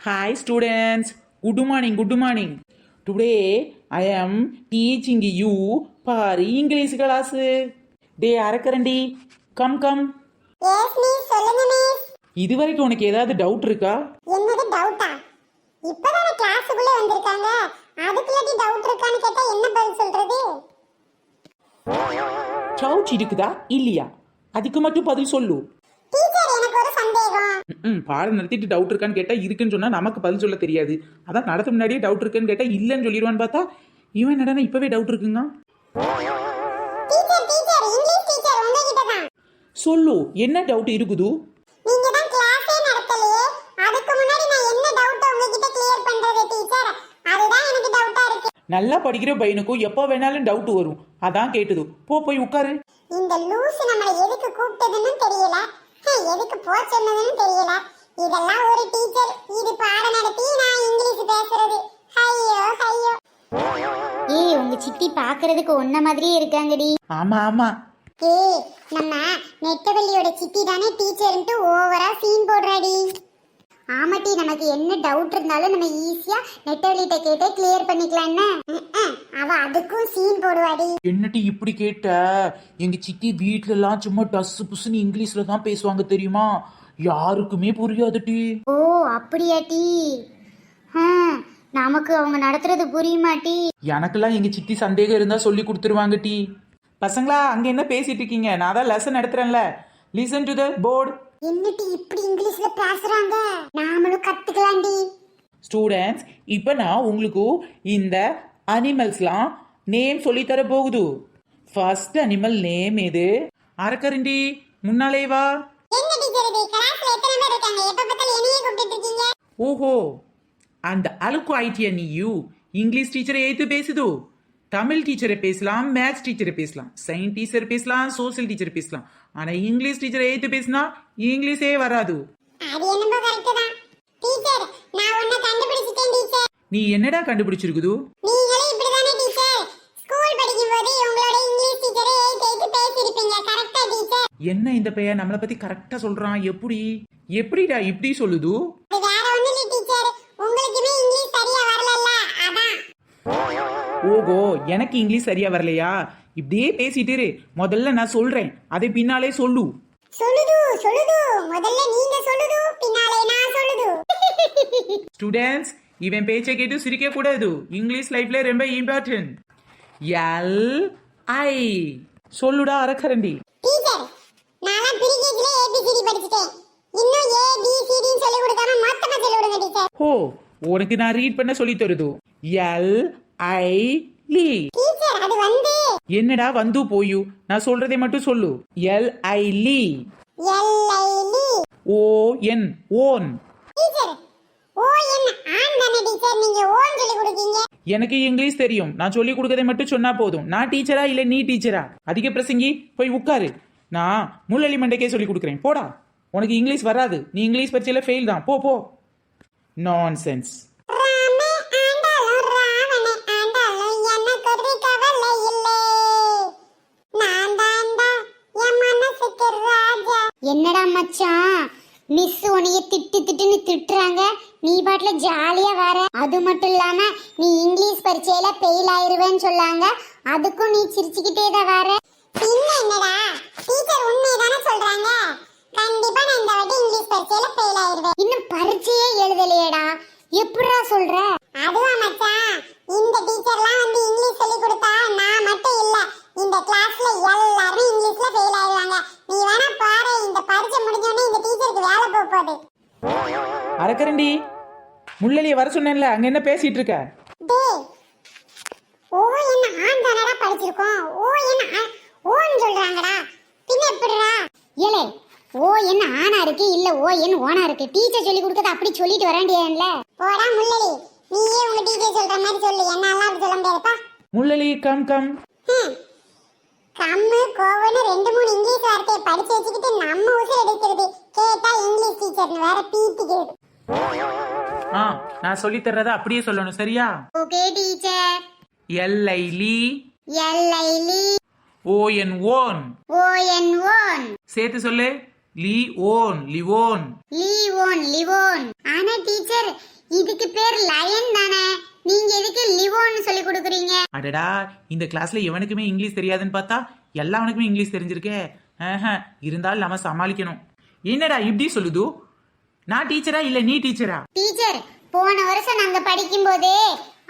Hi students, good morning, good morning. Today I am teaching you for English class. Day அரக்கரண்டி come. Yes miss, சொல்லுங்க miss. இதுவரைக்கும் உனக்கு ஏதாவது doubt இருக்கா? என்னது டவுட்டா? இப்பதானே கிளாஸுக்குள்ள வந்திருக்காங்க. அதுக்குள்ளே டவுட் இருக்கான்னு கேட்டா என்ன பதில் சொல்றது? டவுட் இருக்குதா இல்லையா? அதுக்கு மட்டும் பதில் சொல்லு. டீச்சர், எனக்கு ஒரு சந்தேகம். பாடம் நடத்திட்டு டவுட் இருக்கான்னு கேட்டா இருக்குன்னு சொன்னா நமக்கு பதில் சொல்ல தெரியாது. அதான் நடத்த முன்னாடியே டவுட் இருக்குன்னு கேட்டா இல்லன்னு சொல்லிடுவான்னு பார்த்தா இவன் என்னடா இப்பவே டவுட் இருக்குங்க. டீச்சர் டீச்சர், இங்கிலீஷ் டீச்சர் உங்ககிட்ட தான். சொல்லு, என்ன டவுட் இருக்குது? நீங்க தான் கிளாஸே நடத்தலையே, அதுக்கு முன்னாடி நான் என்ன டவுட் உங்ககிட்ட கிளியர் பண்றது டீச்சர்? அதுதான் எனக்கு டவுட்டா இருக்கு. நல்லா படிக்கிற பையனுக்கும் எப்போ வேணாலும் டவுட் வரும். அதான் கேட்டது. போய் உட்காரு. இந்த லூஸ் நம்மளை எதுக்கு கூப்பிட்டதுன்னு தெரியல, எதுக்கு போ சொன்னதுன்னு தெரியல. இதெல்லாம் ஒரு டீச்சர், இது பாடம் நடத்தி நான் இங்கிலீஷ் பேசுறது. ஐயோ ஐயோ. ஏய், உங்க சித்தி பாக்குறதுக்கு ஒன்ன மாதிரியே இருக்காங்கடி. ஆமா. ஏய், நம்ம நெட்டவள்ளியோட சித்தி தானே டீச்சர்ன்ட்டு ஓவரா சீன் போடுறாடி. ஆமாட்டி, நமக்கு என்ன டவுட் இருந்தாலும் நம்ம ஈஸியா நெட்டவள்ளிட்ட கேட்டே கிளியர் பண்ணிக்கலாம். என்ன அவ அதுக்கும் சீன் போடுவாடி. என்னட்டி இப்படி கேட்ட? எங்க சித்தி வீட்ல எல்லாம் சும்மா டஸ் புஸ்ன்னு இங்கிலீஷ்ல தான் பேசுவாங்க தெரியுமா? யாருக்குமே புரியாதுட்டி. ஓ அப்படியாட்டி? நமக்கு அவங்க நடத்துறது புரியுமாட்டி? எனக்கெல்லாம் எங்க சித்தி சந்தேகம் இருந்தா சொல்லி கொடுத்துருவாங்க டி. பசங்களா, அங்க என்ன பேசிட்டு இருக்கீங்க? நான் தான் லெசன் நடத்துறேன்ல. Listen to the board. என்னடி இப்படி இங்கிலீஷ்ல பேசுறாங்க? நாமளும் கத்துக்கலாம்டி. ஸ்டூடெண்ட்ஸ், இப்போ நான் உங்களுக்கு இந்த அனிமல்ஸ்லாம் நேம் சொல்லி தர போகுது. ஃபர்ஸ்ட் அனிமல் நேம் எது? அரக்கரண்டி, முன்னாலே வா. என்ன டீச்சர் இது? கிளாஸ்ல எத்தனை பேர் இருக்காங்க? எப்ப பார்த்தாலும் என்னையே கூப்பிட்டு இருக்கீங்க. ஓஹோ, அந்த அழுக்கு ஆயிட்டியா நீயு? இங்கிலீஷ் டீச்சரை ஏத்து பேசுது. தமிழ் டீச்சரை பேசலாம், மேத்ஸ் டீச்சரை பேசலாம், சயின்ஸ் டீச்சர் பேசலாம், சோசியல் டீச்சர் பேசலாம். ஆனா இங்கிலீஷ் டீச்சரை ஏத்து பேசினா இங்கிலீஷே வராது. அது என்னமோ கரெக்ட் தான் டீச்சர். நான் ஒண்ணு கண்டுபிடிச்சிட்டேன் டீச்சர். நீ என்னடா கண்டுபிடிச்சிருக்குது? நீங்களே இப்படிதானே டீச்சர் ஸ்கூல் படிக்கும்போது உங்களோட இங்கிலீஷ் டீச்சரை ஏத்து பேசிருப்பீங்க கரெக்ட்டா டீச்சர்? என்ன இந்த பையன் நம்மளை பத்தி கரெக்டா சொல்றான்? எப்படிடா இப்படி சொல்லுது? அது வேற ஒண்ணு இல்ல டீச்சர், உங்களுக்குமே இங்கிலீஷ் சரியா வரலல்ல, அதான். ஓகோ, எனக்கு இங்கிலீஷ் சரியா வரலையா? இப்படியே பேசிட்டு இரு. முதல்ல நான் சொல்றேன், அதை பின்னாலே சொல்லு. சொல்லுது முதல்ல நீங்க சொல்லுது, பின்னாலே நான் சொல்லுது. ஸ்டூடெண்ட்ஸ், இவன் பேச்சை கேட்டு சிரிக்க கூடாது. இங்கிலீஷ் லைஃப்ல ரொம்ப இம்பார்ட்டன்ட். எல் ஐ சொல்லுடா அரக்கரண்டி. டீச்சர், நான் பிரிகேஜ்ல ஏபிசிடி படிச்சிட்டேன். இன்னும் ஏ பி சி டி சொல்லி கொடுக்காம மொத்தமா சொல்லி கொடுங்க டீச்சர். ஓ, உனக்கு நான் ரீட் பண்ண சொல்லி தருது. L I Li. டீச்சர், அது வந்து என்னடா வந்து போயு? நான் சொல்றதை மட்டும் சொல்லு. L I li. L I li. O N on. Teacher, O N on தானே டீச்சர், நீங்க ஓன் சொல்லி கொடுக்கீங்க. எனக்கு இங்கிலீஷ் தெரியும். நான் சொல்லி கொடுக்கறதை மட்டும் சொன்னா போதும். நான் டீச்சரா இல்ல நீ டீச்சரா? அதிக பிரசங்கி, போய் உட்காரு. நான் முள்ளலி மண்டைக்கே சொல்லி கொடுக்குறேன். போடா, உனக்கு இங்கிலீஷ் வராது. நீ இங்கிலீஷ் பரீட்சையில ஃபெயில் தான். போ. நான்சென்ஸ். என்னடா மச்சான், மிஸ் உன்னைய திட்டுன்னு திட்டுறாங்க, நீ பாட்டுல ஜாலியா வர. அது மட்டும் இல்லாம நீ இங்கிலீஷ் பரீட்சையில ஃபெயில் ஆயிருவேன்னு சொல்லாங்க, அதுக்கும் நீ சிரிச்சுக்கிட்டே தான் வர. பின்ன என்னடா, டீச்சர் உண்மைதானே சொல்றாங்க. கண்டிப்பா நான் இந்த வாட்டி இங்கிலீஷ் பரீட்சையில ஃபெயில் ஆயிருவேன். இன்னும் பரீட்சையே எழுதலையேடா, எப்படிடா சொல்ற? அதுவா மச்சான், இந்த டீச்சர்லாம் வந்து இங்கிலீஷ் சொல்லி கொடுத்தா நான் மட்டும் இல்ல, இந்த கிளாஸ்ல எல்லாரும் இங்கிலீஷ்ல ஃபெயில் ஆயிடுவாங்க. நீ வேணா பாரு, இந்த பரீட்சை முடிஞ்ச உடனே இந்த டீச்சருக்கு வேலை போக போகுது. அரக்கரண்டி, முள்ளலிய வர சொன்னேன்ல, அங்க என்ன பேசிட்டு இருக்க? டேய், ஓ என்ன ஆன் தானடா படிச்சிருக்கோம், ஓ என்ன ஓன் சொல்றாங்கடா, பின்ன எப்படிடா? ஏலே, ஓ என்ன ஆனா இருக்கு, இல்ல ஓ என்ன ஓனா இருக்கு? டீச்சர் சொல்லி கொடுக்கறது அப்படி சொல்லிட்டு வரேன்டியேன்ல. போடா முள்ளலி, நீயே உங்க டீச்சர் சொல்ற மாதிரி சொல்லு, என்னால அப்படி சொல்ல முடியாதுப்பா. முள்ளலி கம். கம்மு கோவன்னு 2-3 இங்கிலீஷ் வார்த்தையை படிச்சு வச்சுக்கிட்டு நம்ம உசுர் எடுக்கிறது. கேட்டா இங்கிலீஷ் டீச்சர்னு வேற பீத்திக்கிறது. நான் சொல்லி தர்றத அப்படியே சொல்லணும், சரியா? Okay teacher. L I li. L I li. O N on. O N on. சேர்த்து சொல்லு. Li on lion. Lion lion. ஆனா டீச்சர், அடடா இந்த கிளாஸ்ல எவனுக்குமே இங்கிலீஷ் தெரியாதுன்னு பார்த்தா எல்லாவனுக்குமே இங்கிலீஷ் தெரிஞ்சிருக்கே. இருந்தாலும் நம்ம சமாளிக்கணும். என்னடா இப்படி சொல்லுது? நான் டீச்சரா இல்ல நீ டீச்சரா? டீச்சர், போன வருஷம் நாங்க படிக்கும்போது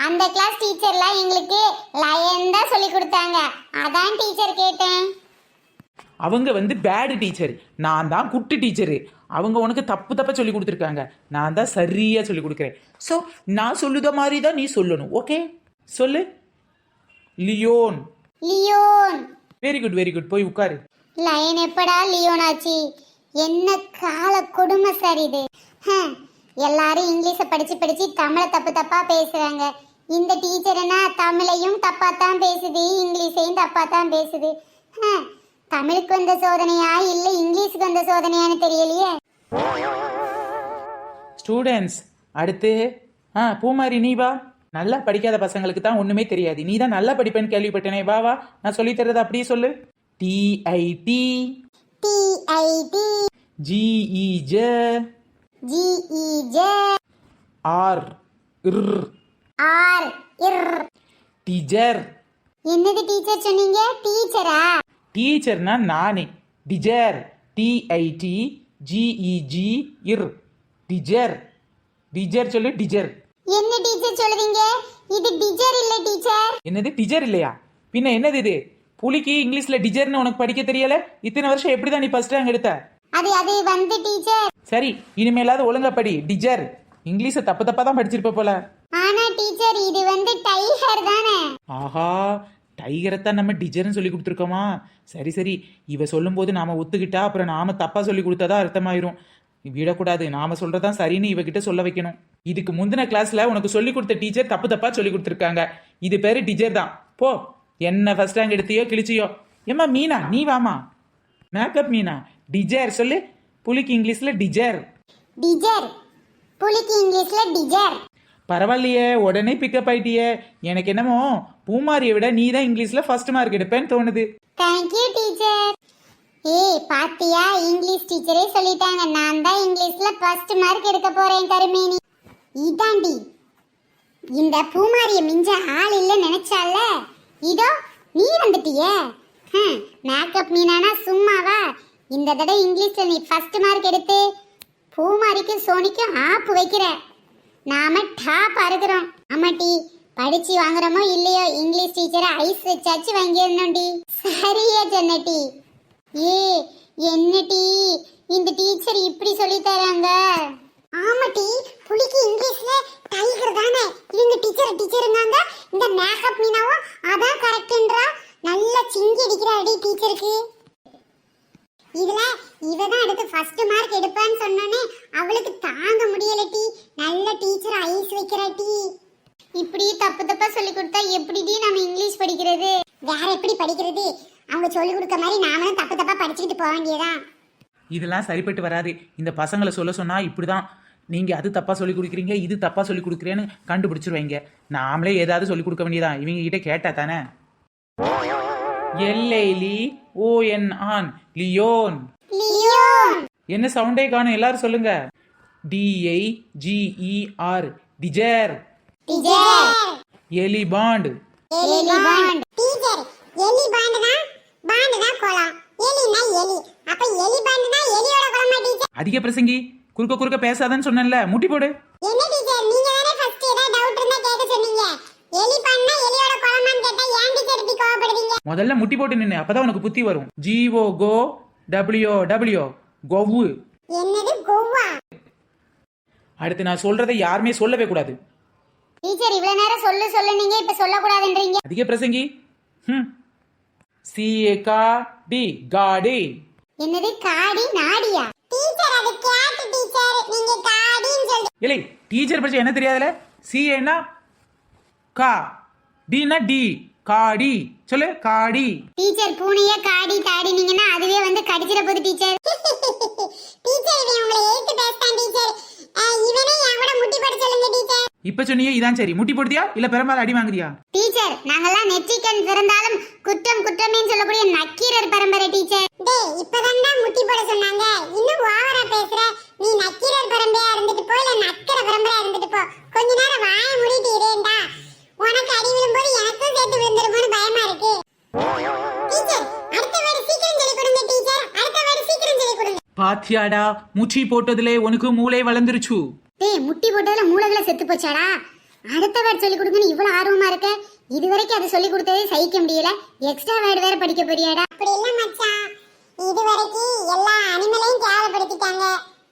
அந்த கிளாஸ் டீச்சர்லாம் எங்களுக்கு லயன் தான் சொல்லி கொடுத்தாங்க. அதான் டீச்சர் கேட்டேன். அவங்க வந்து பேடு டீச்சர், நான் தான் குட்டு டீச்சரு. அவங்க உனக்கு தப்பு தப்பா சொல்லி கொடுத்துருக்காங்க, நான் தான் சரியா சொல்லி கொடுக்குறேன். ஸோ நான் சொல்லுத மாதிரி தான் நீ சொல்லணும். ஓகே சொல்லு. Lion. Lion. Very good very good. போய் உட்காரு. லயன் எப்படா லியோன் ஆச்சு? என்ன கால கொடுமை சார் இது. எல்லாரும் இங்கிலீஷை படிச்சு படிச்சு தமிழை தப்பு தப்பா பேசுறாங்க. இந்த டீச்சர் என்ன தமிழையும் தப்பா தான் பேசுது, இங்கிலீஷையும் தப்பா தான் பேசுது. தமிழுக்கு வந்த சோதனையா இல்ல இங்கிலீஷுக்கு வந்த சோதனையான்னு தெரியலையே. ஸ்டூடெண்ட்ஸ் அடுத்து பூமாரி நீ வா. நல்லா படிக்காத பசங்களுக்கு தான் ஒண்ணுமே தெரியாது. நீ தான் நல்லா படிப்பேன்னு கேள்விப்பட்டேனே. வா வா, நான் சொல்லி தர்றது அப்படியே சொல்லு. TIT TIT GEJ GEJ R R teacher. என்னது டீச்சர் சொன்னீங்க? டீச்சரா? டீச்சர்னா நானே. டிஜர். TIT GEG டிஜர். டிஜர் சொல்லு. டிஜர். என்ன டீச்சர் சொல்றீங்க? இது டிஜர் இல்ல டீச்சர். என்னது டிஜர் இல்லையா? பின்ன என்னது இது? புலிக்கு இங்கிலீஷ்ல டிஜர்னு உனக்கு படிக்க தெரியல? இத்தனை வருஷம் எப்படிதான் நீ ஃபர்ஸ்ட் ரேங்க் எடுத்த? அது வந்து டீச்சர். சரி, இனிமேலாவது ஒழுங்கா படி. டிஜர். இங்கிலீஷை தப்பு தப்பா தான் படிச்சிருப்ப போல. ஆனா டீச்சர் இது டைகர் தானே? ஆஹா, டைகரைத்தான் நம்ம டிஜர்னு சொல்லி கொடுத்துருக்கோமா? சரி சரி, இவ சொல்லும்போது நாம ஒத்துக்கிட்டா அப்புறம் நாம தப்பா சொல்லி கொடுத்ததா அர்த்தமாயிரும். விடக்கூடாது, நாம சொல்றதான் சரின்னு இவகிட்ட சொல்ல வைக்கணும். இதுக்கு முந்தின கிளாஸ்ல உனக்கு சொல்லி கொடுத்த டீச்சர் தப்பு தப்பா சொல்லி கொடுத்துருக்காங்க. இது பேரு டிஜர் தான். போ, என்ன ஃபர்ஸ்ட் ரேங்க் எடுத்தியோ கிழிச்சியோ. ஏம்மா மீனா நீ வாமா. மேக்கப் மீனா. டிஜர் சொல்லு. புலிக்கு இங்கிலீஷ்ல டிஜர். டிஜர். புலிக்கு இங்கிலீஷ்ல டிஜர். பரவாயில்லையே, உடனே பிக்கப் ஆயிட்டியே. எனக்கு என்னமோ பூமாரியை விட நீ தான் இங்கிலீஷ்ல ஃபர்ஸ்ட் மார்க் எடுப்பேன்னு தோணுது. Thank you teacher. ஏய் பாத்தியா, இங்கிலீஷ் டீச்சரே சொல்லிட்டாங்க நான் தான் இங்கிலீஷ்ல ஃபர்ஸ்ட் மார்க் எடுக்க போறேன். கருமேனி இதாண்டி இந்த பூமாரிய மிஞ்ச ஆள் இல்ல நினைச்சால, இதோ நீ வந்துட்டியே. மேக்கப் மீனானா சும்மாவா? இந்த தடவை இங்கிலீஷ்ல நீ ஃபர்ஸ்ட் மார்க் எடுத்து பூமாரிக்கும் சோனிக்கும் ஆப்பு வைக்கிற. நாம டாப்பா இருக்கிறோம். ஆமாட்டி, படிச்சு வாங்குறோமோ இல்லையோ இங்கிலீஷ் டீச்சரை ஐஸ் வச்சாச்சு வாங்கிடணும்டி. சரியா சொன்னட்டி. ஏ என்னடி இந்த டீச்சர் இப்படி சொல்லி தராங்க? ஆமாட்டி, புலிக்கு இங்கிலீஷ்ல டைகர் தானே. இவங்க டீச்சருங்காங்க. இந்த மேக்கப் மீனாவும் அதான் கரெக்ட்ன்றா. நல்லா சிங்கி அடிக்கிறாடி டீச்சருக்கு. இதுல இவதான் அடுத்து ஃபர்ஸ்ட் மார்க் எடுப்பான்னு சொன்னோனே அவளுக்கு தாங்க முடியலட்டி. நல்ல டீச்சர் ஐஸ் வைக்கிறாட்டி. இப்படி தப்பு தப்பா சொல்லி கொடுத்தா எப்படிடி நம்ம இங்கிலீஷ் படிக்கிறது? வேற எப்படி படிக்கிறது? அவங்க சொல்லி கொடுக்க மாதிரி நாமளும் தப்பு தப்பா படிச்சுக்கிட்டு போக வேண்டியதான். இதெல்லாம் சரிப்பட்டு வராது. இந்த பசங்களை சொல்ல சொன்னா இப்படிதான். நீங்க அது தப்பா சொல்லி கொடுக்குறீங்க, இது தப்பா சொல்லி கொடுக்குறேன்னு கண்டுபிடிச்சிருவீங்க. நாமளே ஏதாவது சொல்லி கொடுக்க வேண்டியதான். இவங்க கிட்ட கேட்டா தானே. எல்லைலி ON ஆன் லியோன். லியோன். என்ன சவுண்டே காணும்? எல்லாரும் சொல்லுங்க. DIGER டிஜர். டிஜர். எலிபாண்ட். எலிபாண்ட். டீச்சர், எலி பாண்டுனா கோலம், எலினா எலி. அப்ப எலி பாண்டுனா எலியோட கோலமா டீச்சர்? அதிக பிரசங்கி, குறுக்க குறுக்க பேசாதன்னு சொன்னேன்ல, முட்டி போடு. என்ன டீச்சர், நீங்க தானே ஃபர்ஸ்ட் ஏதாவது டவுட் இருந்தா கேட்க சொன்னீங்க. எலி பாண்டுனா எலியோட கோலமான்னு கேட்டா ஏன் டீச்சர் இப்படி கோவப்படுவீங்க? முதல்ல முட்டி போட்டு நின்னு, அப்பதான் உனக்கு புத்தி வரும். GO கோ, WO கோவு. என்னது கோவா? அடுத்து நான் சொல்றதை யாருமே சொல்லவே கூடாது. டீச்சர் இவ்வளவு நேரம் சொல்லு நீங்க இப்ப சொல்ல கூடாதுன்றீங்க. அதிக பிரசங்கி. CAD காடி. என்னது காடி நாடியா? டீச்சர் அது கேட் டீச்சர், நீங்க காடின்னு சொல்றீங்க. இல்லை, டீச்சர் படிச்ச என்ன தெரியாதுல? CAனா கா, Dனா டி, காடி. சொல்லு காடி. டீச்சர் பூனைய காடி தாடினீங்கன்னா அதுவே கடிச்சிட போகுது டீச்சர். டீச்சர் இவன் உங்களை ஏத்து பேசுறான் டீச்சர். இவனே என் கூட முட்டி போட சொல்லுங்க டீச்சர். இப்ப சொன்னியே இதான் சரி. முட்டி போடுதியா இல்ல பெரும்பாலும் அடி வாங்குறியா? டீச்சர் நாங்கெல்லாம் நெற்றிக்கண் பிறந்தாலும் குற்றம் குற்றமே சொல்லக்கூடிய நக்கீரர் பரம்பரை டீச்சர். டேய் இப்பதான்டா முட்டி போட சொன்னாங்க, இன்னும் ஓவரா பேசுற. நீ நக்கீரர் பரம்பரையா இருந்துட்டு போ, இல்ல நக்கர பரம்பரையா இருந்துட்டு போ. கொஞ்ச நேரம் வாயை மூடிட்டு இருடா. உனக்கு அடி விழும்போது எனக்கும் சேர்த்து பாத்தியாடா முச்சி போட்டதுலே உனக்கு மூளை வளர்ந்துருச்சு. டேய் முட்டி போட்டதுல மூளைகளை செத்து போச்சாடா. அடுத்த வேர்ட் சொல்லி கொடுங்கன்னு இவ்வளவு ஆர்வமா இருக்க. இதுவரைக்கும் அதை சொல்லி கொடுத்ததே சகிக்க முடியல. எக்ஸ்ட்ரா வேர்ட் வேற படிக்க போறியாடா? அப்படி இல்ல மச்சான், இதுவரைக்கும் எல்லா அனிமலையும் கேவலப்படுத்திட்டாங்க.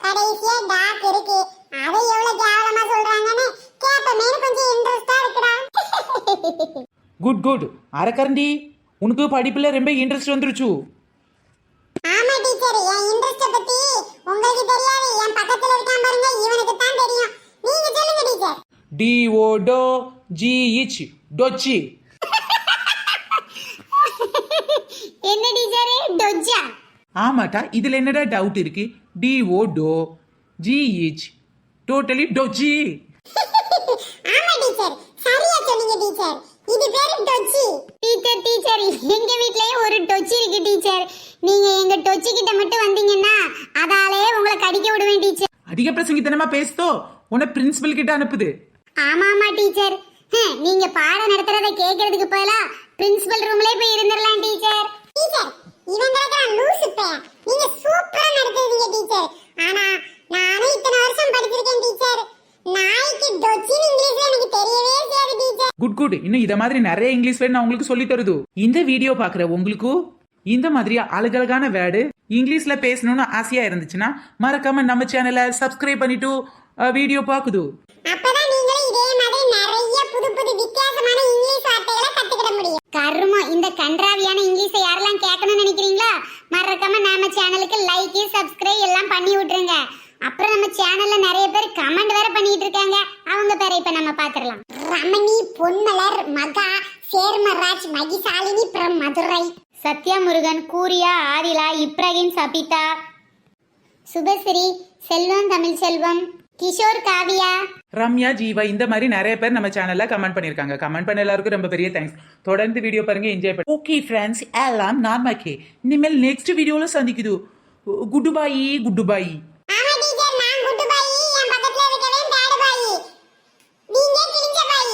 கடைசியா டாக் இருக்கு, அதை எவ்வளவு கேவலமா சொல்றாங்கன்னு கேப்பமேனு கொஞ்சம் இன்ட்ரெஸ்டா இருக்குடா. Good good. அரக்கரண்டி உனக்கு படிப்புல ரொம்ப இன்ட்ரெஸ்ட் வந்துருச்சு. ஆமா டீச்சர், என் இன்ட்ரெஸ்ட பத்தி உங்களுக்கு தெரியாது. என் பக்கத்துல இருக்கான் பாருங்க, இவனுக்கு தான் தெரியும். நீங்க சொல்லுங்க டீச்சர். DO டோ GH டொச்சி. என்ன டீச்சரே டொஜ்ஜா? ஆமாட்டா, இதுல என்னடா டவுட் இருக்கு? DO டோ GH டோட்டலி டொச்சி. ஆமா டீச்சர், சரியா சொன்னீங்க டீச்சர். இது பேரு டொச்சி. டீச்சர் எங்க வீட்லயே ஒரு டொச்சி இருக்கு டீச்சர். நீங்க எங்க டொச்சி கிட்ட மட்டும் வந்தீங்கன்னா அதாலே உங்களை கடிக்க விடுவேன் டீச்சர். அதிக பிரசங்கித்தனமா பேசுதோ உன்னை பிரின்சிபல் கிட்ட அனுப்புது. ஆமா டீச்சர். நீங்க பாடம் நடத்துறத கேக்குறதுக்கு பதிலா பிரின்சிபல் ரூம்லயே போய் இருந்திரலாம் டீச்சர். டீச்சர், இவங்களுக்கு நான் லூசு பையன். நீங்க சூப்பரா நடத்துவீங்க டீச்சர். ஆனா நானும் இத்தனை வருஷம் படிச்சிருக்கேன் டீச்சர். நாய்க்கு டொச்சின்னு இங்கிலீஷ்ல எனக்கு தெரியவே தெரியாது டீச்சர். Good good. இன்னும் இத மாதிரி நிறைய இங்கிலீஷ் வேர்ட் நான் உங்களுக்கு சொல்லி தருது. இந்த வீடியோ பாக்குற உங்களுக்கு இந்த மாதிரி அழகழகான வேர்டு இங்கிலீஷ்ல பேசணும்னு ஆசையா இருந்துச்சுன்னா மறக்காம நம்ம சேனலை சப்ஸ்கிரைப் பண்ணிட்டு வீடியோ பாக்குது. அப்பதான் நீங்களும் இதே மாதிரி நிறைய புது புது வித்தியாசமான இங்கிலீஷ் வார்த்தைகளை கத்துக்கிட முடியும். கர்மம், இந்த கன்றாவியான இங்கிலீஷை யாரெல்லாம் கேட்கணும்னு நினைக்கிறீங்களா மறக்காம நம்ம சேனலுக்கு லைக் சப்ஸ்கிரைப் எல்லாம் பண்ணி விட்டுருங்க. அப்புறம் நம்ம சேனல்ல நிறைய பேர் கமெண்ட் வேற பண்ணிட்டு இருக்காங்க. அவங்க பேரை இப்ப நம்ம பாத்துறலாம். ரமணி, பொன்மலர், மகா, சேர்மராஜ், மகிசாலினி from மதுரை, சத்யா முருகன், கூரியா, ஆதிலா, இப்ராஹிம், சபிதா, சுபஸ்ரீ, செல்வம், தமிழ் செல்வம், கிஷோர், காவியா, ரம்யா, ஜீவா இந்த மாதிரி நிறைய பேர் நம்ம சேனல்ல கமெண்ட் பண்ணிருக்காங்க. கமெண்ட் பண்ண எல்லாருக்கும் ரொம்ப பெரிய தேங்க்ஸ். தொடர்ந்து வீடியோ பாருங்க, என்ஜாய் பண்ணுங்க. ஓகே ஃப்ரெண்ட்ஸ், எல்லாம் நார்மக்கே. இனிமேல் நெக்ஸ்ட் வீடியோல சந்திக்குது. Good bye. Good bye. ஆமா டீச்சர், நான் குட்டு பாய், என் பக்கத்துல இருக்கவே பேடு பாய், நீங்க கிழிஞ்ச பாய்.